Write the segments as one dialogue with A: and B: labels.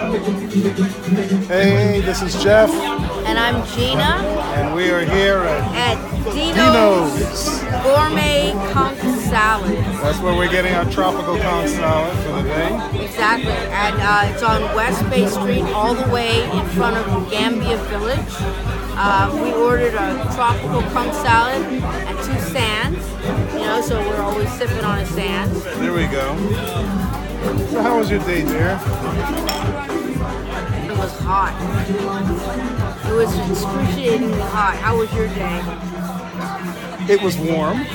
A: Hey, this is Geoff.
B: And I'm Gena.
A: And we are here
B: at Dino's Gourmet Conch Salad.
A: That's where we're getting our tropical conch salad for the day.
B: Exactly. And it's on West Bay Street, all the way in front of Gambier Village. We ordered a tropical conch salad and 2 sands. You know, so we're always sipping on a sand.
A: There we go. So how was your day, dear?
B: It was hot. It was excruciatingly hot. How was your day?
A: It was warm. It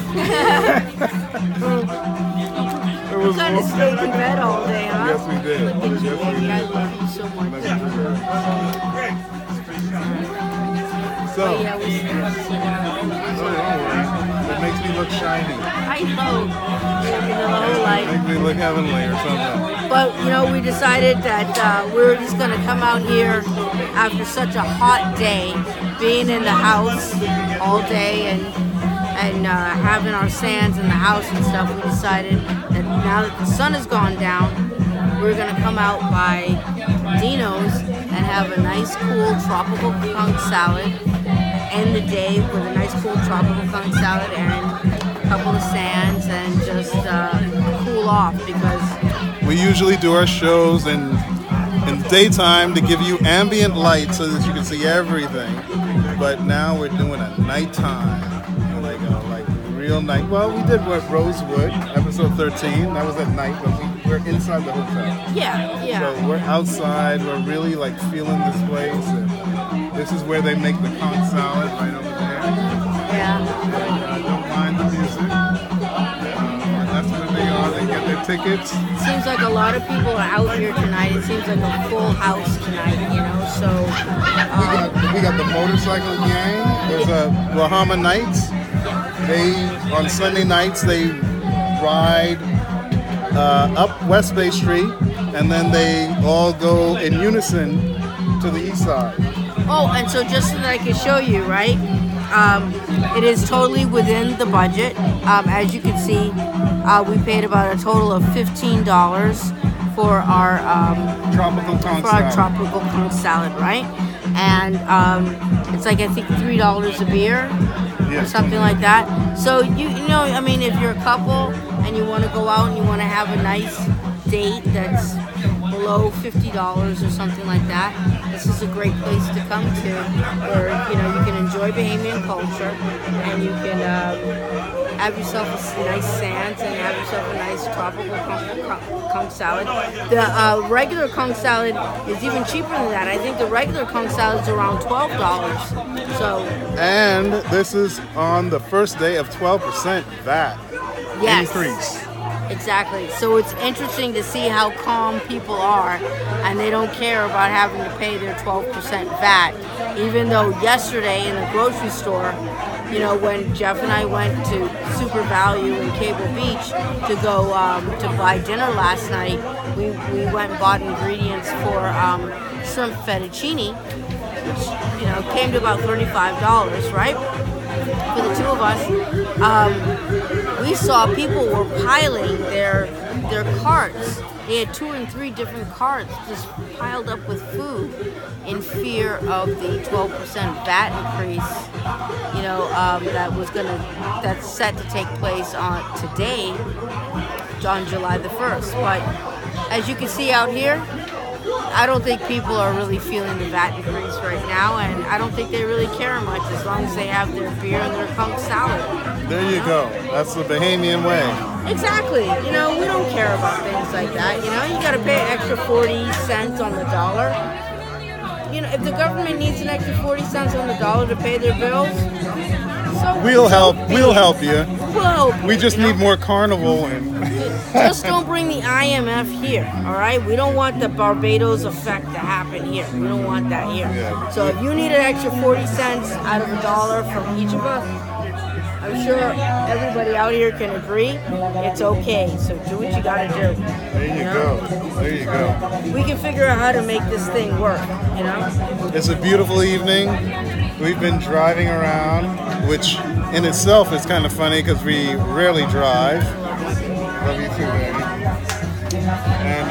A: was
B: kind of
A: warm.
B: stayed in bed all day, huh?
A: Yes, we did.
B: Look at you,
A: Yes, we
B: baby.
A: did.
B: I love you so much.
A: So,
B: Oh, yeah, we
A: don't worry. It makes me look shiny.
B: I know.
A: Makes me look heavenly or something.
B: But, you know, we decided that we were just going to come out here after such a hot day, being in the house all day and having our sands in the house and stuff. We decided that now that the sun has gone down, we're going to come out by Dino's and have a nice, cool tropical conch salad. End the day with a nice, cool tropical conch salad and a couple of sands and just cool off, because
A: we usually do our shows in the daytime to give you ambient light so that you can see everything. But now we're doing a nighttime, like real night. Well, we did what Rosewood, episode 13. That was at night, but we're inside the hotel.
B: Yeah, yeah.
A: So we're outside. We're really like feeling this place. And this is where they make the conch salad, right over there.
B: Yeah.
A: Don't mind the music. That's where they are. They get their tickets.
B: It seems like a lot of people are out here tonight. It seems like a full house tonight, you know, so...
A: we got the motorcycle gang. There's Bahama Nights. On Sunday nights, they ride up West Bay Street, and then they all go in unison to the east side.
B: Oh, and so just so that I can show you, right? It is totally within the budget. As you can see, we paid about a total of $15 for our
A: tropical
B: conch salad, right? And it's like, I think, $3 a beer or something like that. So you know, I mean, if you're a couple and you want to go out and you want to have a nice date that's below $50 or something like that, this is a great place to come to, where you know you can enjoy Bahamian culture and you can have yourself a nice sands and have yourself a nice tropical conch salad. The regular conch salad is even cheaper than that. I think the regular conch salad is around $12. So.
A: And this is on the first day of 12% VAT increase.
B: Exactly. So it's interesting to see how calm people are, and they don't care about having to pay their 12% VAT. Even though yesterday in the grocery store, you know, when Geoff and I went to Super Value in Cable Beach to go to buy dinner last night, we went and bought ingredients for shrimp fettuccine, which, you know, came to about $35, right? For the two of us, we saw people were piling their carts. They had 2 and 3 different carts just piled up with food in fear of the 12% VAT increase. You know, that's set to take place on today, on July the 1st. But as you can see out here, I don't think people are really feeling the VAT increase right now, and I don't think they really care much as long as they have their beer and their conch salad.
A: There you go. That's the Bahamian way.
B: Exactly. You know, we don't care about things like that. You know, you got to pay an extra 40 cents on the dollar. You know, if the government needs an extra 40 cents on the dollar to pay their bills, so
A: we'll help you.
B: We'll help you.
A: We just need more carnival and
B: just don't bring the IMF here, all right? We don't want the Barbados effect to happen here. We don't want that here.
A: Yeah.
B: So if you need an extra 40 cents out of a dollar from each of us, I'm sure everybody out here can agree it's okay. So do what you got to do.
A: There you go. There you go.
B: We can figure out how to make this thing work, you know?
A: It's a beautiful evening. We've been driving around, which in itself is kind of funny because we rarely drive. Love you too, baby. And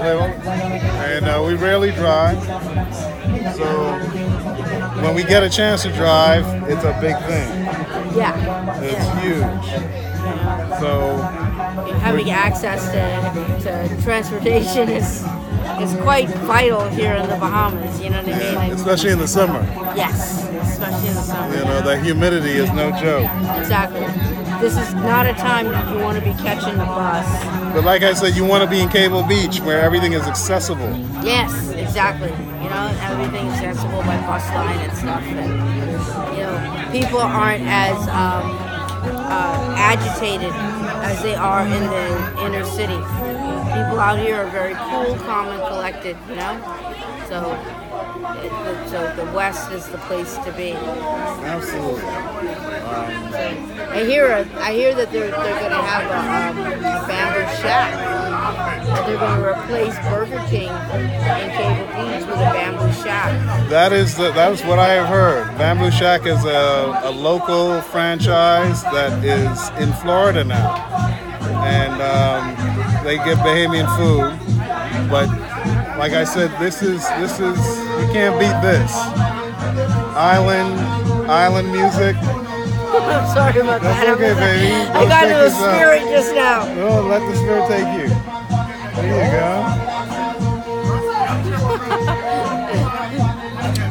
A: little, and we rarely drive. So when we get a chance to drive, it's a big thing.
B: Yeah.
A: It's huge. So
B: having access to transportation is quite vital here in the Bahamas. You know what I mean?
A: Especially in the summer.
B: Yes, especially in the summer.
A: You know, the humidity is no joke.
B: Exactly. This is not a time you want to be catching the bus.
A: But like I said, you want to be in Cable Beach where everything is accessible.
B: Yes, exactly. You know, everything is accessible by bus line and stuff. And, you know, people aren't as agitated as they are in the inner city. People out here are very cool, calm, and collected, you know? So the West is the place to be.
A: Absolutely.
B: I hear that they're going to have a bamboo shack. That they're going to replace Burger King in Cable Beach with a bamboo shack.
A: That is what I have heard. Bamboo Shack is a local franchise that is in Florida now, and they get Bahamian food. But like I said, this is you can't beat this. Island music.
B: I'm sorry about that.
A: That's okay, baby.
B: I got into the spirit just now.
A: Oh, let the spirit take you. There you go.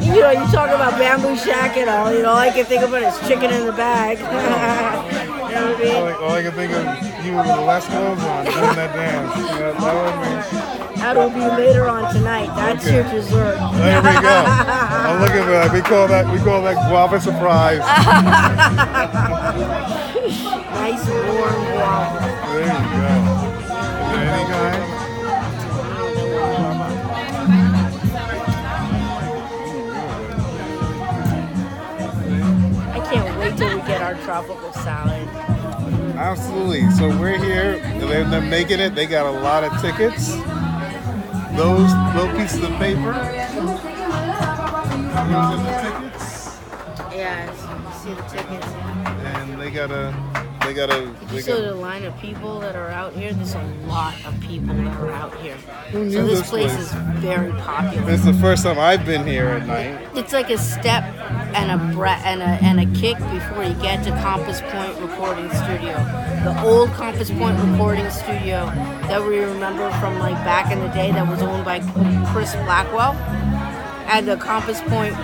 B: You know, you talk about Bamboo Shack and all, you know, all I can think about is chicken in the bag. You know what I mean?
A: All I can think of you with the less clothes on doing that dance. You know,
B: that'll be later on tonight. That's your dessert.
A: There we go. I'm looking for that. We call that guava surprise.
B: Nice warm guava.
A: There you go. Is there any kind?
B: I can't wait till we get our tropical salad.
A: Absolutely. So we're here. They're making it. They got a lot of tickets. Those little pieces of paper. Those are the tickets.
B: Yeah, you see the tickets.
A: And they got
B: You saw the line of people that are out here. There's a lot of people that are out here.
A: Who knew
B: So this
A: this
B: place
A: place?
B: is very popular.
A: This is the first time I've been here at night.
B: It's like a step and a kick before you get to Compass Point Recording Studio. The old Compass Point Recording Studio that we remember from like back in the day that was owned by Chris Blackwell. And the Compass Point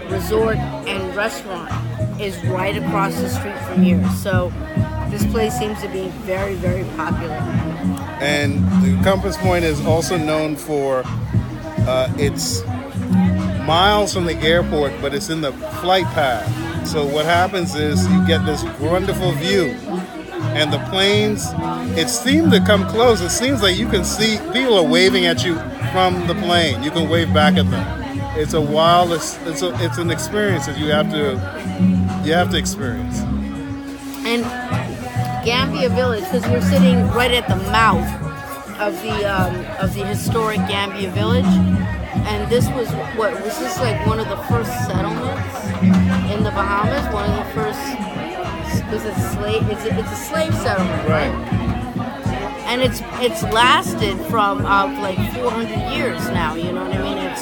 B: Resort and Restaurant is right across the street from here. So this place seems to be very, very popular.
A: And the Compass Point is also known for its miles from the airport, but it's in the flight path. So what happens is you get this wonderful view, and the planes, it seemed to come close. It seems like you can see people are waving at you from the plane. You can wave back at them. It's a wild. It's an experience that you have to experience.
B: And Gambier Village, because we're sitting right at the mouth of the historic Gambier Village, and this was this like one of the first settlements in the Bahamas. One of the first was a slave. It's a slave settlement, right? And it's lasted from like 400 years now. You know what I mean? It's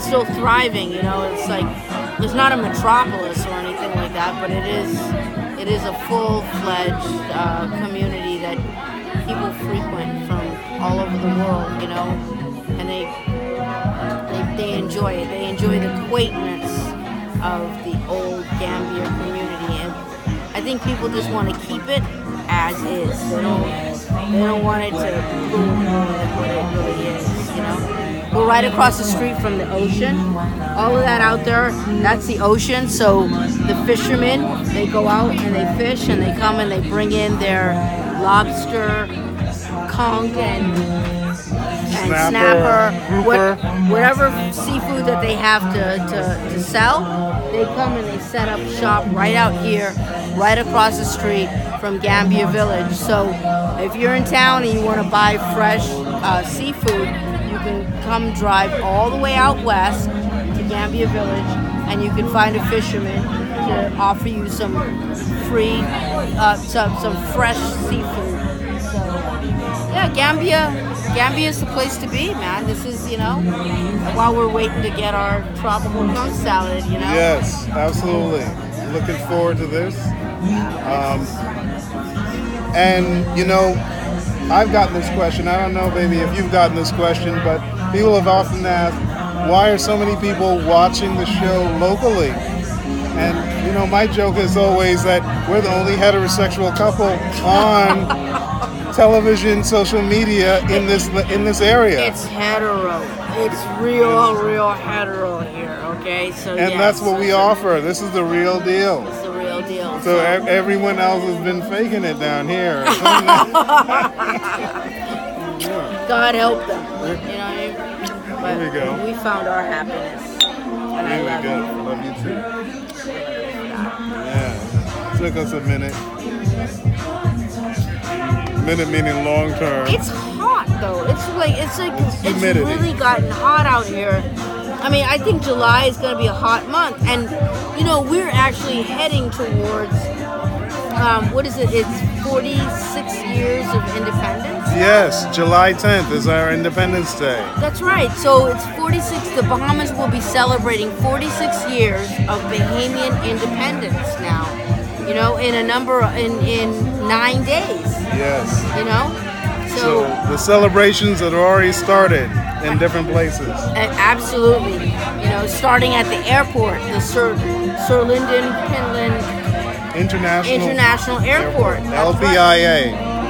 B: still thriving. You know, it's like it's not a metropolis or anything like that, but it is a full-fledged community that people frequent from all over the world. You know, and they enjoy it. They enjoy the quaintness of the old Gambier community, and I think people just want to keep it as is. They don't want it to ruin what it really is, you know. We're right across the street from the ocean. All of that out there, that's the ocean. So the fishermen, they go out and they fish, and they come and they bring in their lobster, conch, and snapper, whatever seafood that they have to sell. They come and they set up shop right out here, right across the street from Gambier Village. So if you're in town and you want to buy fresh seafood, you can come drive all the way out west to Gambier Village, and you can find a fisherman to offer you some free, some fresh seafood. So yeah, Gambia is the place to be, man. This is, while we're waiting to get our tropical conch salad,
A: Yes, absolutely. Looking forward to this. And, I've gotten this question. I don't know, baby, if you've gotten this question, but people have often asked, why are so many people watching the show locally? And, my joke is always that we're the only heterosexual couple on television, social media in this area.
B: It's hetero. It's real hetero here, okay? So
A: and that's what we offer. This is the real deal.
B: It's the real deal.
A: So everyone else has been faking it down here.
B: God help them. You know what I mean? But
A: there we go.
B: We found our happiness. And
A: There
B: I
A: we
B: love
A: go.
B: it.
A: Love you too. Yeah. Took us a minute. Minute meaning long term.
B: It's hot though. It's
A: humidity.
B: really gotten hot out here. I mean, I think July is going to be a hot month, and we're actually heading towards what is it? It's 46 years of independence.
A: Yes, July 10th is our Independence Day.
B: That's right. So it's 46. The Bahamas will be celebrating 46 years of Bahamian independence now. In in 9 days.
A: Yes.
B: So
A: the celebrations had already started in different places.
B: Absolutely. Starting at the airport, the Sir Lyndon Pinland International Airport.
A: LPIA.
B: Right.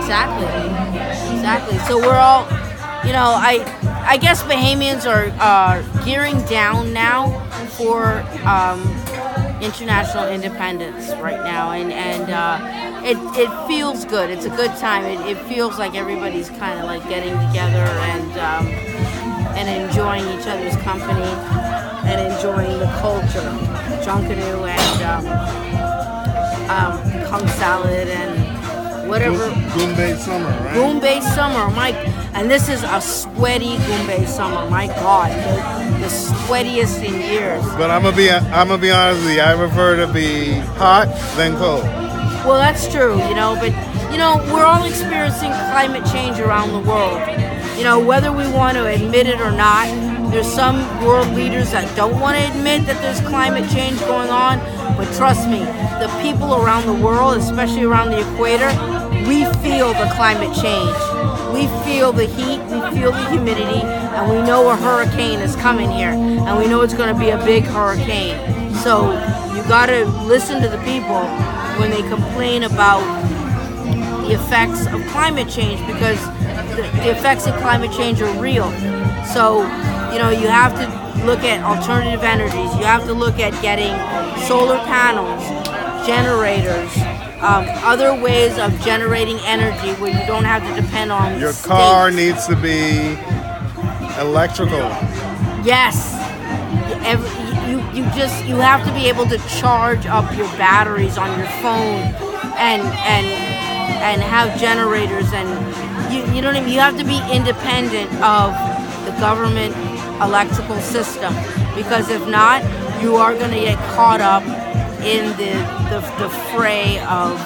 B: Exactly. So we're all, I guess Bahamians are gearing down now for international independence right now, and it feels good. It's a good time. It feels like everybody's kind of like getting together and enjoying each other's company and enjoying the culture, Junkanoo and conch salad and whatever.
A: Goombay summer, right?
B: Goombay summer, and this is a sweaty Goombay summer. My God, the sweatiest in years.
A: But I'm gonna be honest with you. I prefer to be hot than cold.
B: Well, that's true, but we're all experiencing climate change around the world. Whether we want to admit it or not, there's some world leaders that don't want to admit that there's climate change going on. But trust me, the people around the world, especially around the equator, we feel the climate change. We feel the heat, we feel the humidity, and we know a hurricane is coming here, and we know it's going to be a big hurricane. So you got to listen to the people when they complain about the effects of climate change, because the effects of climate change are real. So, you have to look at alternative energies. You have to look at getting solar panels, generators, other ways of generating energy where you don't have to depend on
A: your
B: states.
A: car needs to be electrical.
B: Yes. You have to be able to charge up your batteries on your phone and have generators, and you know what I mean? You have to be independent of the government electrical system, because if not, you are going to get caught up in the fray of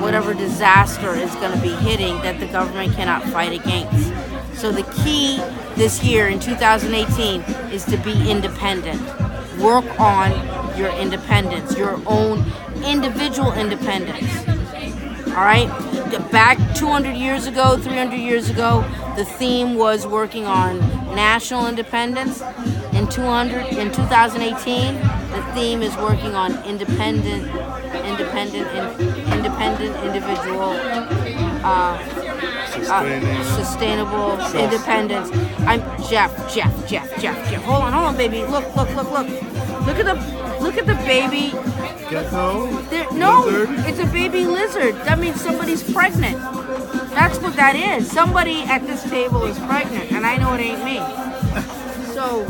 B: whatever disaster is going to be hitting that the government cannot fight against. So the key this year in 2018 is to be independent. Work on your independence, your own individual independence. All right? Back 200 years ago, 300 years ago, the theme was working on national independence. In 2018, the theme is working on independent individual, sustainable independence. I'm Geoff. Hold on, baby. Look at the baby.
A: Gecko?
B: No,
A: Lizard?
B: it's a baby lizard. That means somebody's pregnant. That's what that is. Somebody at this table is pregnant, and I know it ain't me. So,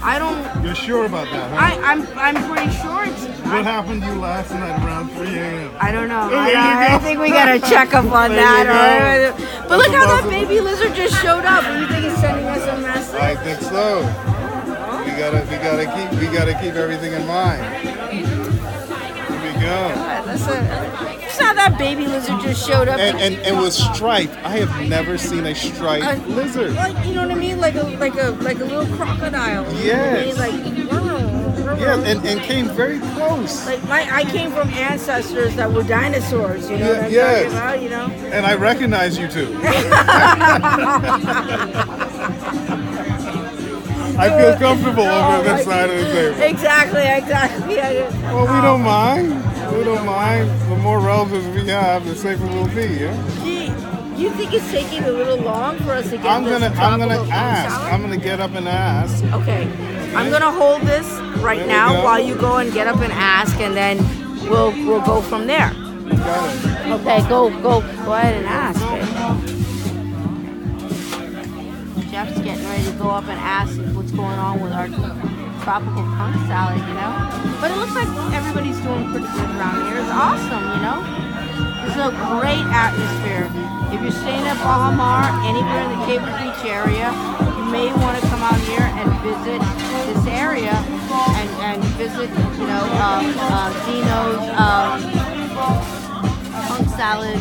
B: I don't.
A: You're sure about that, huh?
B: I'm pretty sure it's.
A: What happened to you last night around 3 a.m.?
B: I don't know. I think we gotta check up on that. But look how that baby lizard just showed up. Do you think he's sending us a message?
A: I think so. We gotta keep everything in mind. Here we go.
B: You saw that baby lizard just showed up.
A: And with striped, I have never seen a striped lizard.
B: Like, you know what I mean? Like a little crocodile.
A: Yes.
B: You know what I mean?
A: Yeah, and came very close.
B: Like I came from ancestors that were dinosaurs. You know what I'm talking about? You know.
A: And I recognize you too. I feel comfortable over this side of the table.
B: Exactly.
A: Well, we don't mind. We don't mind. The more relatives we have, the safer we'll be. Yeah.
B: Gee, you think it's taking a little long for us to get
A: I'm gonna ask. I'm gonna get up and ask.
B: Okay. I'm gonna hold this right now while you go and get up and ask, and then we'll go from there.
A: Got it.
B: Okay, go ahead and ask, babe. Geoff's getting ready to go up and ask what's going on with our tropical conch salad, you know? But it looks like everybody's doing pretty good around here. It's awesome, you know? It's a great atmosphere. If you're staying at Baja Mar, anywhere in the Cable Beach area, you may want to come out here and visit this area and visit, you know, Dino's conch salad,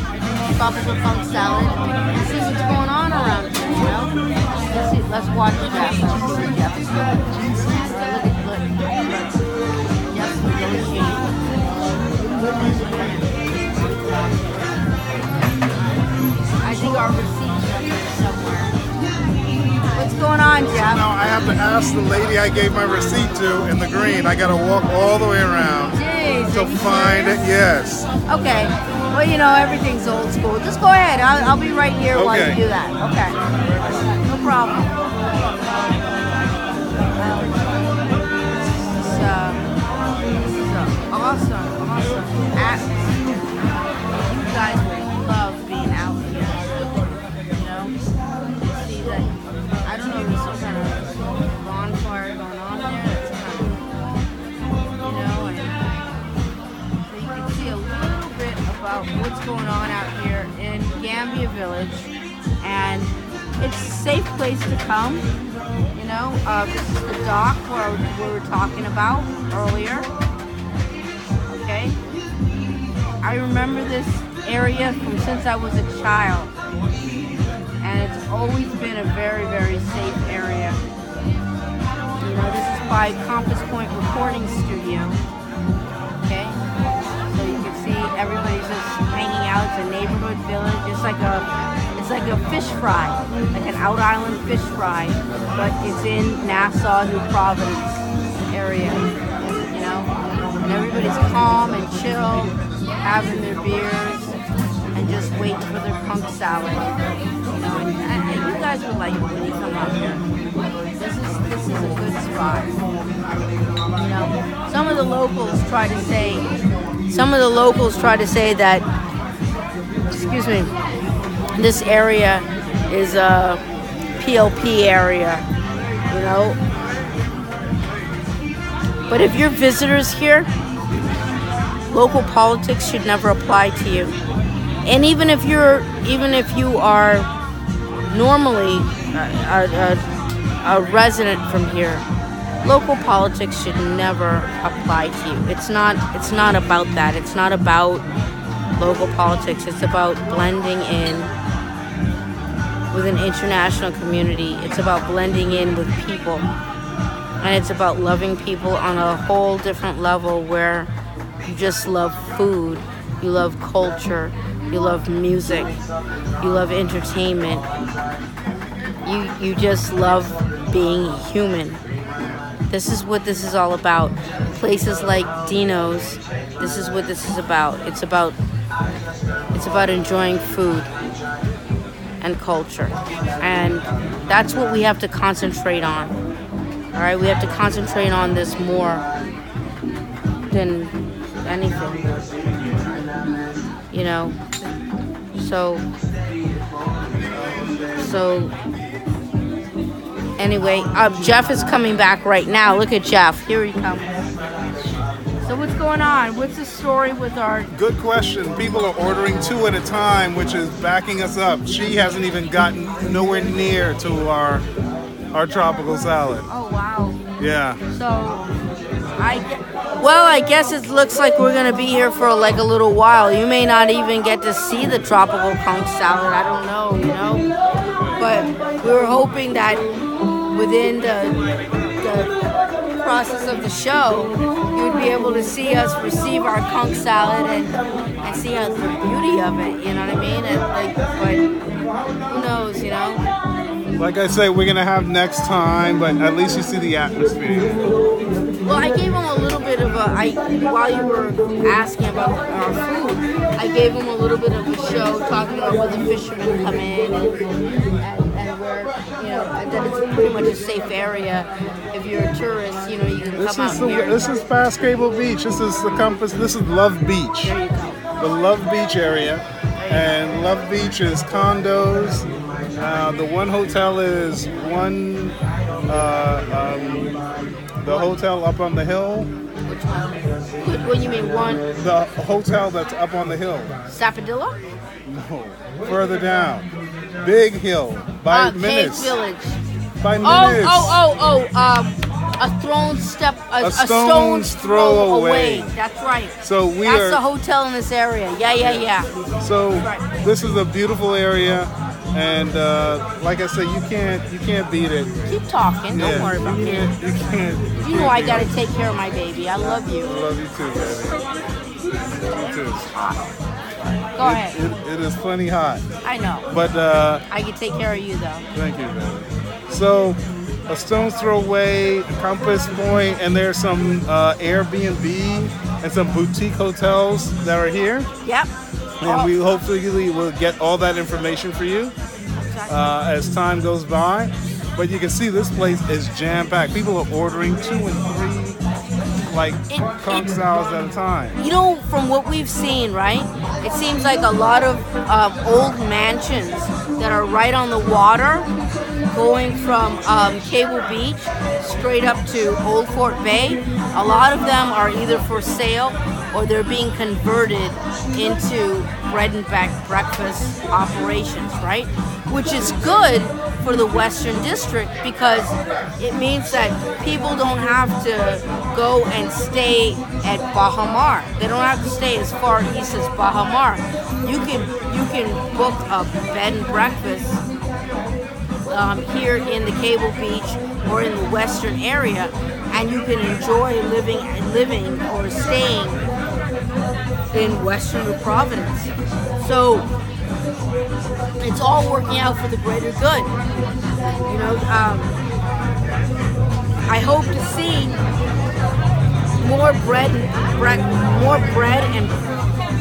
B: tropical conch salad, and see what's going on around here, you know? Let's watch Geoff. Let's see what Geoff is doing. Look. Geoff's negotiating. I think our receipts are here somewhere. What's going on, Geoff?
A: Now I have to ask the lady I gave my receipt to in the green. I gotta walk all the way around to find it. Yes.
B: Okay. Well, you know, everything's old school. Just go ahead. I'll be right here while you do that. Okay. No problem. This is awesome atmosphere. You guys will love being out here. You know? You see that, I don't know, there's some kind of bonfire going on there. That's kind of, you know, and so you can see a little bit about what's going on out here in Gambier Village. And it's a safe place to come. You know, this is the dock where we were talking about earlier. Okay, I remember this area from since I was a child, and it's always been a very, very safe area. You know, this is by Compass Point Recording Studio. Okay, so you can see everybody's just hanging out. It's a neighborhood village. It's like a fish fry, like an out island fish fry, but it's in Nassau, New Providence area, you know, and everybody's calm and chill, having their beers, and just waiting for their conch salad, you know, and you guys would like it when you come out here. This is a good spot, you know. Some of the locals try to say that, excuse me, this area is a PLP area, you know. But if you're visitors here, local politics should never apply to you. And even if you are normally a resident from here, local politics should never apply to you. It's not about that. It's not about local politics. It's about blending in with an international community. It's about blending in with people. And it's about loving people on a whole different level where you just love food, you love culture, you love music, you love entertainment. You just love being human. This is what this is all about. Places like Dino's, this is what this is about. It's about enjoying food and culture, and that's what we have to concentrate on. All right, we have to concentrate on this more than anything, you know. So anyway, Geoff is coming back right now. Look at Geoff. Here he comes. So what's going on? What's the story with our...
A: Good question. People are ordering 2 at a time, which is backing us up. She hasn't even gotten nowhere near to our tropical salad.
B: Oh, wow.
A: Yeah.
B: So Well, I guess it looks like we're gonna be here for like a little while. You may not even get to see the tropical conch salad. I don't know, you know. But we were hoping that within the process of the show, you would be able to see us receive our conch salad and see how the beauty of it. You know what I mean? And like, but who knows, you know?
A: Like I say, we're gonna have next time, but at least you see the atmosphere.
B: Well, I gave him a little bit of while you were asking about our food, I gave him a little bit of a show talking about where the fishermen come in and where, you know, and that it's pretty much a safe area. If you're a tourist, you know, you can come out here.
A: This is past Cable Beach. This is the Compass. This is Love Beach.
B: There you go.
A: The Love Beach area. And Love Beach is condos. The one hotel is the hotel up on the hill.
B: Which one? What do you mean one?
A: The hotel that's up on the hill.
B: Sapadilla?
A: No, further down. Big hill by minutes.
B: Gambier Village.
A: By minutes.
B: A stone's throw away. That's right.
A: So
B: that's the hotel in this area. Yeah.
A: So
B: right.
A: This is a beautiful area, and like I said, you can't beat it.
B: Keep talking. Don't worry about me.
A: You can't.
B: You know I gotta take care of my baby. I love you.
A: I love you too, baby. You too.
B: It's hot. Go ahead.
A: It is plenty hot.
B: I know.
A: But
B: I can take care of you though.
A: Thank you, baby. So, a stone's throw away, Compass Point, and there's some Airbnb and some boutique hotels that are here.
B: Yep.
A: And we hopefully will get all that information for you as time goes by. But you can see this place is jam-packed. People are ordering 2 and 3 conch salads at a time.
B: You know, from what we've seen, right? It seems like a lot of old mansions that are right on the water, going from Cable Beach straight up to Old Fort Bay. A lot of them are either for sale or they're being converted into bread and breakfast operations, right? Which is good for the Western District because it means that people don't have to go and stay at Baha Mar. They don't have to stay as far east as Baha Mar. You can book a bed and breakfast here in the Cable Beach or in the Western area, and you can enjoy living or staying in Western New Providence. So it's all working out for the greater good. You know, I hope to see more bread and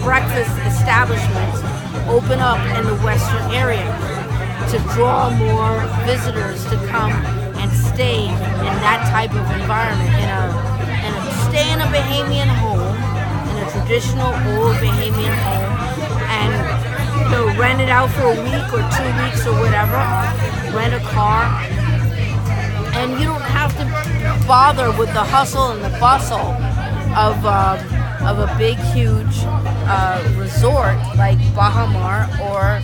B: breakfast establishments open up in the Western area to draw more visitors to come and stay in that type of environment, stay in a Bahamian home, in a traditional old Bahamian home, and rent it out for a week or 2 weeks or whatever, rent a car, and you don't have to bother with the hustle and the bustle of a big, huge resort like Baha Mar or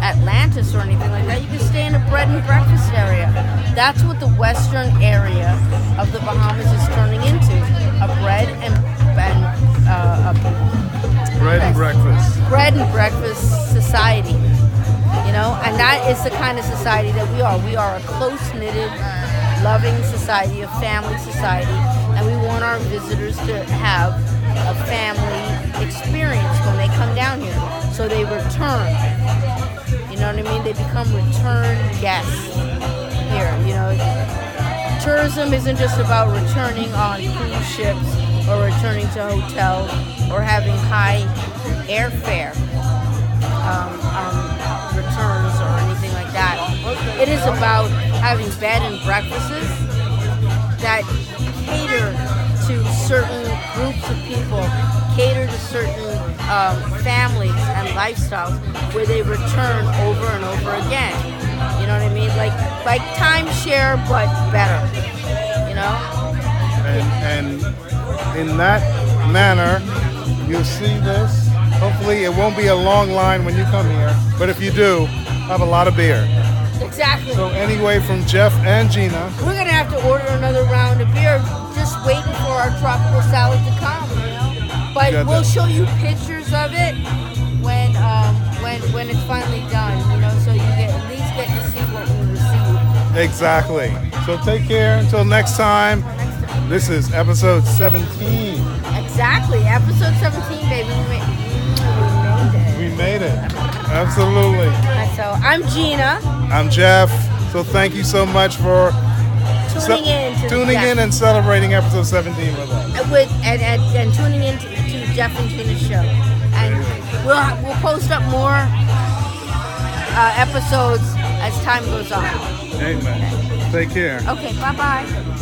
B: Atlantis or anything like that. You can stay in a bread and breakfast area. That's what the western area of the Bahamas is turning into, a bread and breakfast society. You know, and that is the kind of society that we are. We are a close-knitted, loving society, a family society, and we want our visitors to have a family experience when they come down here. So they return. You know what I mean? They become return guests here. You know, tourism isn't just about returning on cruise ships or returning to hotels or having high airfare returns or anything like that. It is about having bed and breakfasts that cater to certain groups of people, cater to certain families and lifestyles where they return over and over again. You know what I mean? Like timeshare, but better. You know?
A: And in that manner, you'll see this. Hopefully it won't be a long line when you come here, but if you do, have a lot of beer.
B: Exactly.
A: So anyway, from Geoff and Gena,
B: We're gonna have to order another round of beer, just waiting for our tropical salad to come, But
A: got
B: we'll
A: that.
B: show you pictures of it when it's finally done, so you at least get to see what we received.
A: exactly. So take care until next time. This is episode 17.
B: Exactly, episode 17, baby. We made it.
A: We made it. Absolutely.
B: So I'm Gena.
A: I'm Geoff. So thank you so much for tuning in and celebrating episode 17 with us.
B: And tuning in to Geoff and Gena's show. And we'll post up more episodes as time goes on.
A: Amen. Take care.
B: Okay, bye-bye.